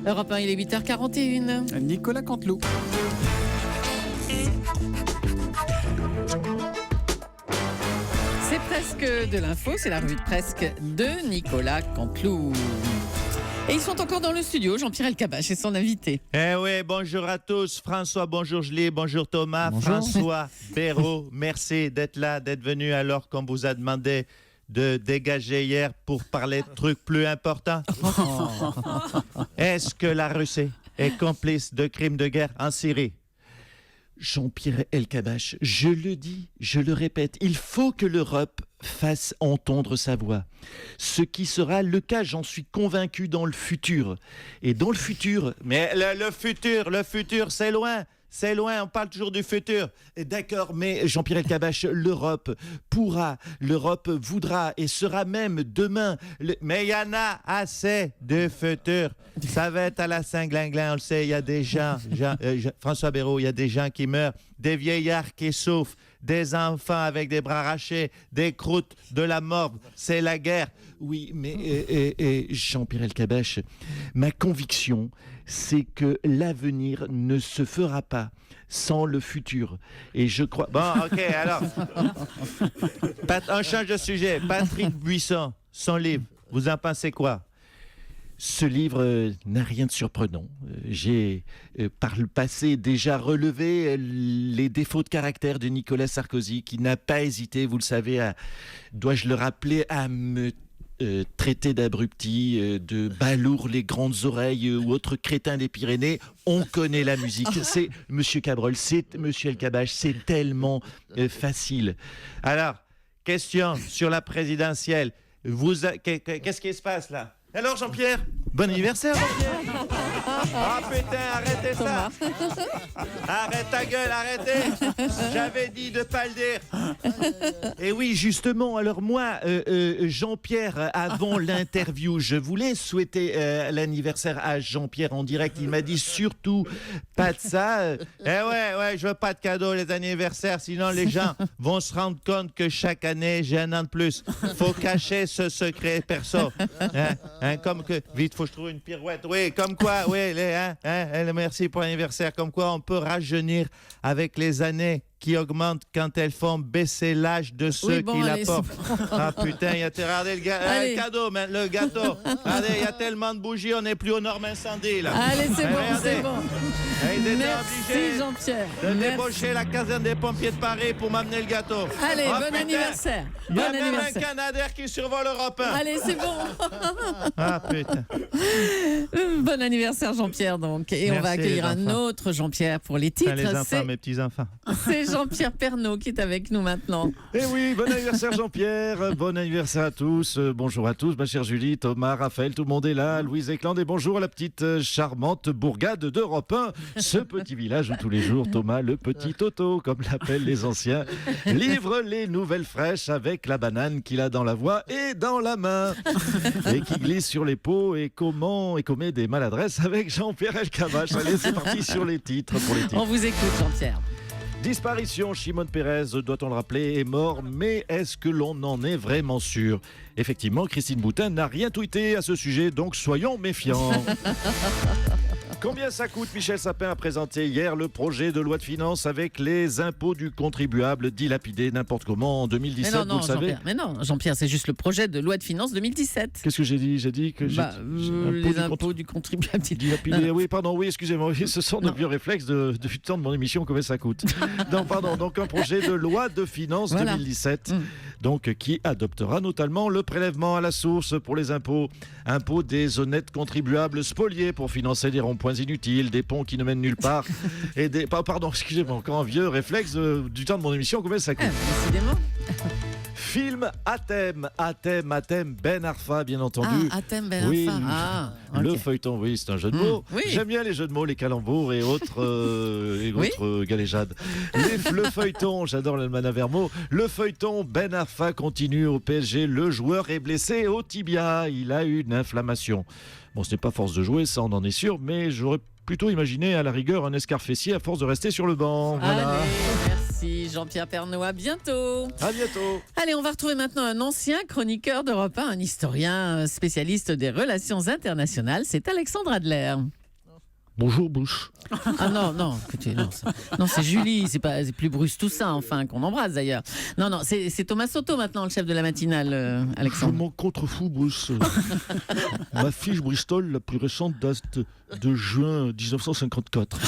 Europe 1, il est 8h41. Nicolas Canteloup. C'est presque de l'info, c'est la revue de presque de Nicolas Canteloup. Et ils sont encore dans le studio, Jean-Pierre Elkabbach et son invité. Eh oui, bonjour à tous. François, bonjour Julie, bonjour Thomas. Bonjour. François Béraud, merci d'être là, d'être venu alors qu'on vous a demandé de dégager hier pour parler de trucs plus importants. Est-ce que la Russie est complice de crimes de guerre en Syrie? Jean-Pierre Elkabbach, je le dis, je le répète, il faut que l'Europe fasse entendre sa voix. Ce qui sera le cas, j'en suis convaincu, dans le futur. Et dans le futur, mais le futur, c'est loin. C'est loin, on parle toujours du futur. D'accord, mais Jean-Pierre Elkabbach, l'Europe voudra et sera même demain. Mais il y en a assez de futur. Ça va être à la Saint-Glinglin, on le sait, il y a des gens, François Béraud, il y a des gens qui meurent, des vieillards qui souffrent, des enfants avec des bras arrachés, des croûtes, de la morve, c'est la guerre. Oui, mais Jean-Pierre Elkabbach, ma conviction, c'est que l'avenir ne se fera pas sans le futur. Et je crois... Bon, ok, alors, on change de sujet. Patrick Buisson, son livre, vous en pensez quoi? Ce livre n'a rien de surprenant. J'ai, par le passé, déjà relevé les défauts de caractère de Nicolas Sarkozy, qui n'a pas hésité, vous le savez, dois-je le rappeler, à me traiter d'abruti, de balourd les grandes oreilles ou autre crétin des Pyrénées. On connaît la musique. C'est Monsieur Cabrol, c'est Monsieur Elkabbach, c'est tellement facile. Alors, question sur la présidentielle. Qu'est-ce qui se passe là? Alors Jean-Pierre, bon anniversaire Jean-Pierre. Ah putain, arrêtez ça. Arrête ta gueule, arrêtez. J'avais dit de pas le dire. Et oui, justement, alors moi, Jean-Pierre, avant l'interview, je voulais souhaiter l'anniversaire à Jean-Pierre en direct. Il m'a dit surtout pas de ça. Ouais, je veux pas de cadeaux les anniversaires, sinon les gens vont se rendre compte que chaque année, j'ai un an de plus. Faut cacher ce secret perso. Comme que... Vite, faut que je trouve une pirouette. Oui, comme quoi, oui, merci pour l'anniversaire. Comme quoi, on peut rajeunir avec les années qui augmentent quand elles font baisser l'âge de ceux qui l'apportent. Ah putain, regardez le cadeau, le gâteau. Regardez, il y a tellement de bougies, on n'est plus aux normes incendies, là. Allez, c'est bon. Merci Jean-Pierre. De débaucher la caserne des pompiers de Paris pour m'amener le gâteau. Allez, bon anniversaire. Il y a même un Canadair qui survole Europe 1. Allez, c'est bon. Ah putain. Bon anniversaire Jean-Pierre donc. Et merci, on va accueillir un autre Jean-Pierre pour les titres. Les enfants, mes petits-enfants. C'est Jean-Pierre Pernaut qui est avec nous maintenant. Eh oui, bon anniversaire Jean-Pierre, bon anniversaire à tous, bonjour à tous, ma chère Julie, Thomas, Raphaël, tout le monde est là, Louise Ekland, et bonjour à la petite charmante bourgade d'Europe 1, ce petit village où tous les jours Thomas, le petit Toto, comme l'appellent les anciens, livre les nouvelles fraîches avec la banane qu'il a dans la voix et dans la main, et qui glisse sur les peaux et commet des maladresses avec Jean-Pierre Elkabbach. Allez, c'est parti sur les titres pour les titres. On vous écoute Jean-Pierre. Disparition, Shimon Peres, doit-on le rappeler, est mort, mais est-ce que l'on en est vraiment sûr? Effectivement, Christine Boutin n'a rien tweeté à ce sujet, donc soyons méfiants. Combien ça coûte? Michel Sapin a présenté hier le projet de loi de finances avec les impôts du contribuable dilapidés n'importe comment en 2017, mais non, vous le savez. Mais non, Jean-Pierre, c'est juste le projet de loi de finances 2017. Qu'est-ce que j'ai dit? J'ai dit que les impôts du contribuable dilapidés. Oui, pardon, oui, excusez-moi. Oui, ce sont de vieux réflexes du temps de mon émission, combien ça coûte. Non, pardon, donc un projet de loi de finances 2017, donc qui adoptera notamment le prélèvement à la source pour les impôts des honnêtes contribuables spoliés pour financer des ronds-points inutiles, des ponts qui ne mènent nulle part et des... Pardon, excusez-moi, encore un vieux réflexe du temps de mon émission, combien ça coûte? Décidément. Film à thème, Ben Arfa, bien entendu. À thème Ben oui, Arfa. Le feuilleton, oui, c'est un jeu de mots. Oui. J'aime bien les jeux de mots, les calembours et autres galéjades. Le feuilleton, j'adore le Manavermo. Le feuilleton Ben Arfa continue au PSG. Le joueur est blessé au tibia. Il a eu une inflammation. Bon, ce n'est pas force de jouer, ça on en est sûr, mais j'aurais plutôt imaginé à la rigueur un escarfessier à force de rester sur le banc. Voilà. Allez, merci. Merci Jean-Pierre Pernaut, à bientôt. À bientôt. Allez, on va retrouver maintenant un ancien chroniqueur d'Europe 1, un historien spécialiste des relations internationales, c'est Alexandre Adler. Bonjour Bush. Ah non, écoutez, non, c'est Julie, c'est plus Bruce Toussaint, enfin, qu'on embrasse d'ailleurs. Non, c'est Thomas Soto maintenant, le chef de la matinale, Je Alexandre. m'en contrefous, Bruce. Ma fiche Bristol, la plus récente, date de juin 1954.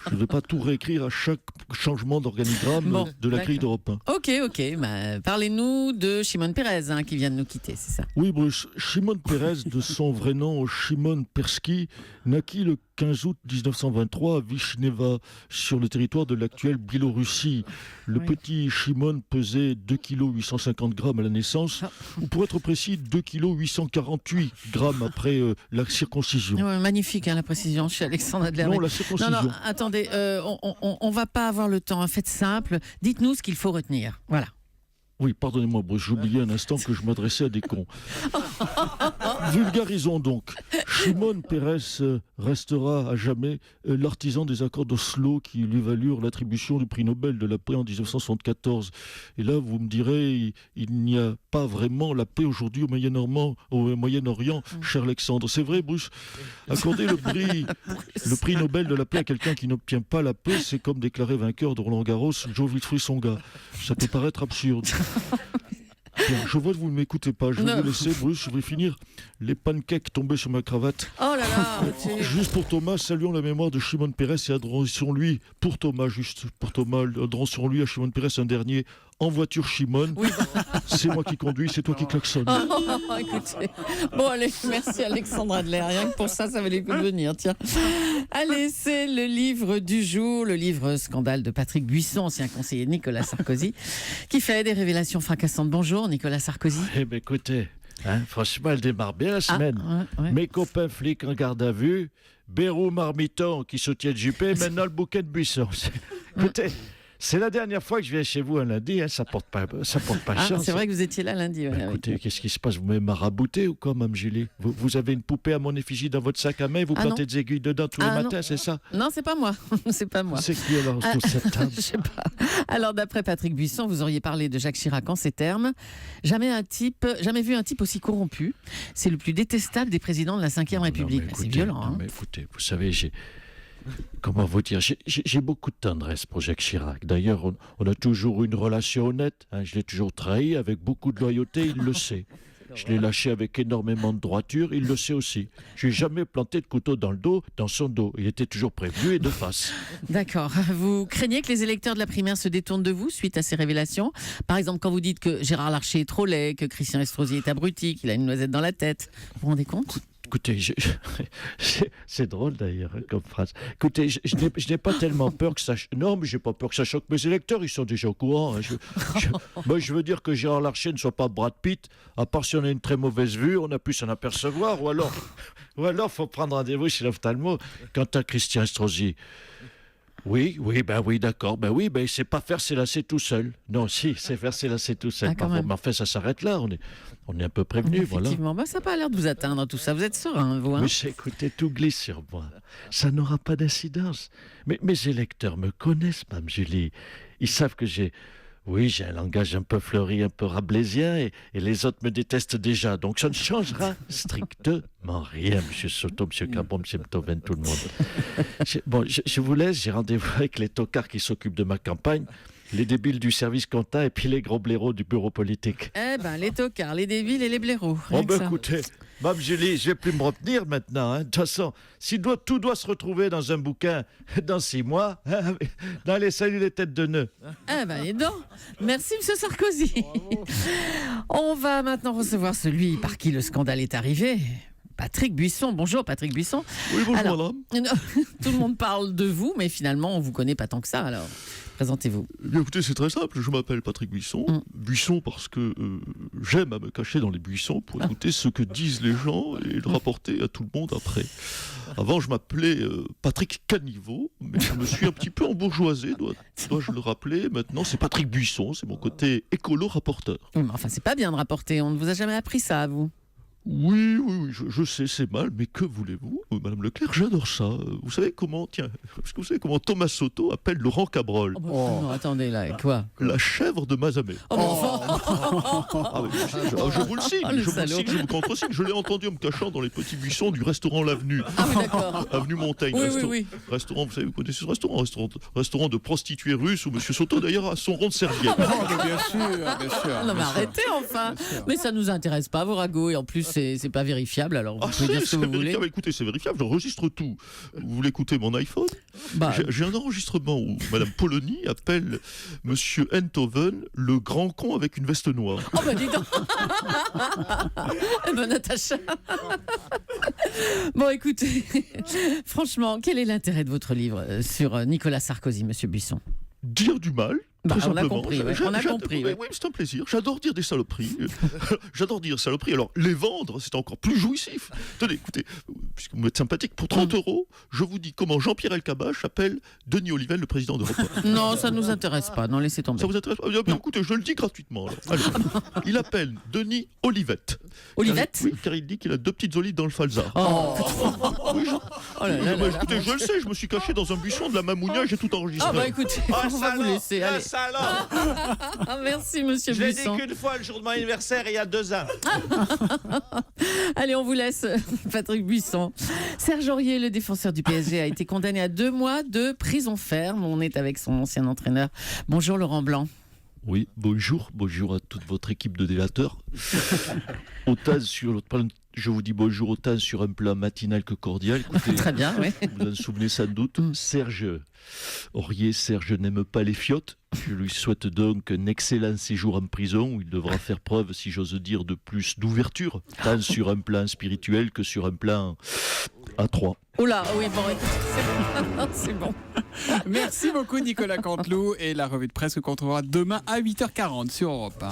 Je ne vais pas tout réécrire à chaque changement d'organigramme Bon, de la grille d'accord. d'Europe 1. Ok, parlez-nous de Shimon Peres, qui vient de nous quitter, c'est ça. Oui, Bruce. Shimon Peres, de son vrai nom Shimon Persky, naquit le 15 août 1923 à Vishneva, sur le territoire de l'actuelle Biélorussie. Le Oui. petit Shimon pesait 2 kg 850 grammes à la naissance, ou pour être précis, 2 kg 848 grammes après la circoncision. Ouais, magnifique, la précision chez Alexandre Adler. Non, Mais- la circoncision. non, attendez, on va pas avoir le temps. Faites simple. Dites-nous ce qu'il faut retenir. Voilà. Oui, pardonnez-moi, Bruce, j'oubliais un instant que je m'adressais à des cons. Vulgarisons donc. Shimon Peres restera à jamais l'artisan des accords d'Oslo qui lui valurent l'attribution du prix Nobel de la paix en 1974. Et là, vous me direz, il n'y a pas vraiment la paix aujourd'hui au Moyen-Orient, cher Alexandre. C'est vrai, Bruce. Accorder le prix Nobel de la paix à quelqu'un qui n'obtient pas la paix, c'est comme déclarer vainqueur de Roland Garros, Joe Wilfried Tsonga. Ça peut paraître absurde. Bien, je vois que vous ne m'écoutez pas. Je vais Non. vous laisser, Bruce. Je vais finir les pancakes tombés sur ma cravate. Oh là là. Juste pour Thomas, saluons la mémoire de Shimon Peres et adressons-lui, pour Thomas, adressons-lui à Shimon Peres un dernier. En voiture, Shimon. Oui, C'est moi qui conduis, c'est toi qui klaxonne. écoutez. Bon, allez, merci Alexandre Adler. Rien que pour ça valait le coup de venir. Tiens. Allez, c'est le livre du jour, le livre Scandale de Patrick Buisson, ancien conseiller de Nicolas Sarkozy, qui fait des révélations fracassantes. Bonjour, Nicolas Sarkozy. Eh bien, écoutez, franchement, elle démarre bien la semaine. Ouais. Mes copains flics en garde à vue, Bérou Marmiton qui soutient Juppé, maintenant le bouquet de Buisson. Écoutez, c'est la dernière fois que je viens chez vous un lundi, ça porte pas chance. C'est vrai que vous étiez là lundi. Ouais, Écoutez, qu'est-ce qui se passe? Vous m'avez marabouté ou quoi, Mme Julie? Vous avez une poupée à mon effigie dans votre sac à main et vous Ah, plantez non. des aiguilles dedans tous les Ah, matins, non. c'est ça? Non, c'est pas moi. C'est pas moi. C'est qui alors autour de cette table? Je sais pas. Alors, d'après Patrick Buisson, vous auriez parlé de Jacques Chirac en ces termes. Jamais vu un type aussi corrompu. C'est le plus détestable des présidents de la Ve République. Non, mais C'est écoutez, violent. non, Hein. mais écoutez, vous savez, comment vous dire, j'ai beaucoup de tendresse pour Jacques Chirac. D'ailleurs, on a toujours eu une relation honnête. Je l'ai toujours trahi avec beaucoup de loyauté, il le sait. Je l'ai lâché avec énormément de droiture, il le sait aussi. Je n'ai jamais planté de couteau dans son dos. Il était toujours prévenu et de face. D'accord. Vous craignez que les électeurs de la primaire se détournent de vous suite à ces révélations? Par exemple, quand vous dites que Gérard Larcher est trop laid, que Christian Estrosi est abruti, qu'il a une noisette dans la tête. Vous vous rendez compte? Écoutez, c'est drôle d'ailleurs comme phrase. Écoutez, je n'ai pas tellement peur que ça... Non, mais j'ai pas peur que ça choque mes électeurs, ils sont déjà au courant. Moi, je veux dire que Gérard Larcher ne soit pas Brad Pitt, à part si on a une très mauvaise vue, on a pu s'en apercevoir, ou alors faut prendre rendez-vous chez l'ophtalmo. Quant à Christian Estrosi, oui, d'accord. Il sait pas faire ses lacets tout seul. Non, si, il sait faire ses lacets tout seul. Ah, quand même. Mais enfin, ça s'arrête là. On est un peu prévenus, voilà. Effectivement, ça n'a pas l'air de vous atteindre tout ça. Vous êtes serein, vous. Hein? Mais écoutez, tout glisse sur moi. Ça n'aura pas d'incidence. Mais mes électeurs me connaissent, Mme Julie. Ils savent que j'ai un langage un peu fleuri, un peu rabelaisien, et les autres me détestent déjà. Donc ça ne changera strictement rien, M. Soto, M. Cabon, M. Mtoven, tout le monde. Je vous laisse, j'ai rendez-vous avec les tocards qui s'occupent de ma campagne, les débiles du service compta et puis les gros blaireaux du bureau politique. Les tocards, les débiles et les blaireaux. Rien que ça. Écoutez, Mme Julie, je ne vais plus me retenir maintenant. De toute façon, si tout doit se retrouver dans un bouquin dans 6 mois, dans les saluts des têtes de nœuds. Les dents. Merci, M. Sarkozy. On va maintenant recevoir celui par qui le scandale est arrivé. Patrick Buisson. Bonjour, Patrick Buisson. Oui, bonjour, Alors, madame. Tout le monde parle de vous, mais finalement, on ne vous connaît pas tant que ça. Alors, présentez-vous. Eh bien, écoutez, c'est très simple. Je m'appelle Patrick Buisson. Buisson parce que j'aime à me cacher dans les buissons pour écouter ce que disent les gens et le rapporter à tout le monde après. Avant, je m'appelais Patrick Caniveau, mais je me suis un petit peu embourgeoisé, dois-je le rappeler. Maintenant, c'est Patrick Buisson, c'est mon côté écolo-rapporteur. Mais enfin, c'est pas bien de rapporter. On ne vous a jamais appris ça, à vous. Oui, je sais, c'est mal, mais que voulez-vous? Madame Leclerc, j'adore ça. Vous savez comment, est-ce que vous savez comment Thomas Soto appelle Laurent Cabrol? Oh, bah, non, attendez là, quoi? La chèvre de Mazamet. Oh, Je vous le signe, Oh, le je vous le salaud. signe, je vous contresigne. Je l'ai entendu en me cachant dans les petits buissons du restaurant L'Avenue. Ah oui, d'accord. Avenue Montaigne. Oui. Restaurant, vous savez, vous connaissez ce restaurant de prostituées russes où Monsieur Soto d'ailleurs a son rond de serviette. Bien sûr. Non mais arrêtez enfin. Mais ça nous intéresse pas vos ragots et en plus c'est pas vérifiable alors vous pouvez dire ce que vous voulez. Vérifiable. Écoutez, c'est vérifiable, j'enregistre tout. Vous voulez écouter mon iPhone? Bah, J'ai un enregistrement où Madame Polony appelle Monsieur Enthoven le grand con avec une veste noire. oh bah dis donc. Eh ben Natacha. Bon écoutez, franchement, quel est l'intérêt de votre livre sur Nicolas Sarkozy, Monsieur Buisson? Dire du mal. Bah, Très on a simplement. compris, ouais. On a compris, ouais. Oui, c'est un plaisir. J'adore dire des saloperies. J'adore dire saloperies. Alors, les vendre, c'est encore plus jouissif. Tenez, écoutez, puisque vous m'êtes sympathique, pour 30 €, je vous dis comment Jean-Pierre Elkabbach appelle Denis Olivel, le président d'Europe 1. Non, ça nous intéresse pas. Non, laissez tomber. Ça vous intéresse pas? Bien, écoutez, je le dis gratuitement. Alors. Allez. Il appelle Denis Olivette. Olivette? Oui, car il dit qu'il a 2 petites olives dans le falzar. Oh, Oui, oh là là là là. écoutez, je le sais, je me suis caché dans un buisson de la Mamounia et j'ai tout enregistré. Ah bah écoutez, on va vous laisser. Allez. Ah, merci Monsieur Je l'ai dit Buisson. qu'une fois le jour de mon anniversaire, il y a 2 ans. Allez, on vous laisse, Patrick Buisson. Serge Aurier, le défenseur du PSG, a été condamné à 2 mois de prison ferme. On est avec son ancien entraîneur. Bonjour Laurent Blanc. Oui, bonjour à toute votre équipe de délateurs. Autant sur l'autre plan, je vous dis bonjour autant sur un plan matinal que cordial. Écoutez, Très bien, oui. vous en souvenez sans doute, Serge n'aime pas les fiottes. Je lui souhaite donc un excellent séjour en prison où il devra faire preuve, si j'ose dire, de plus d'ouverture, tant sur un plan spirituel que sur un plan A3. Oula, oui, bon, écoute, c'est bon. Merci beaucoup Nicolas Canteloup et la revue de presse que qu'on retrouvera demain à 8h40 sur Europe 1.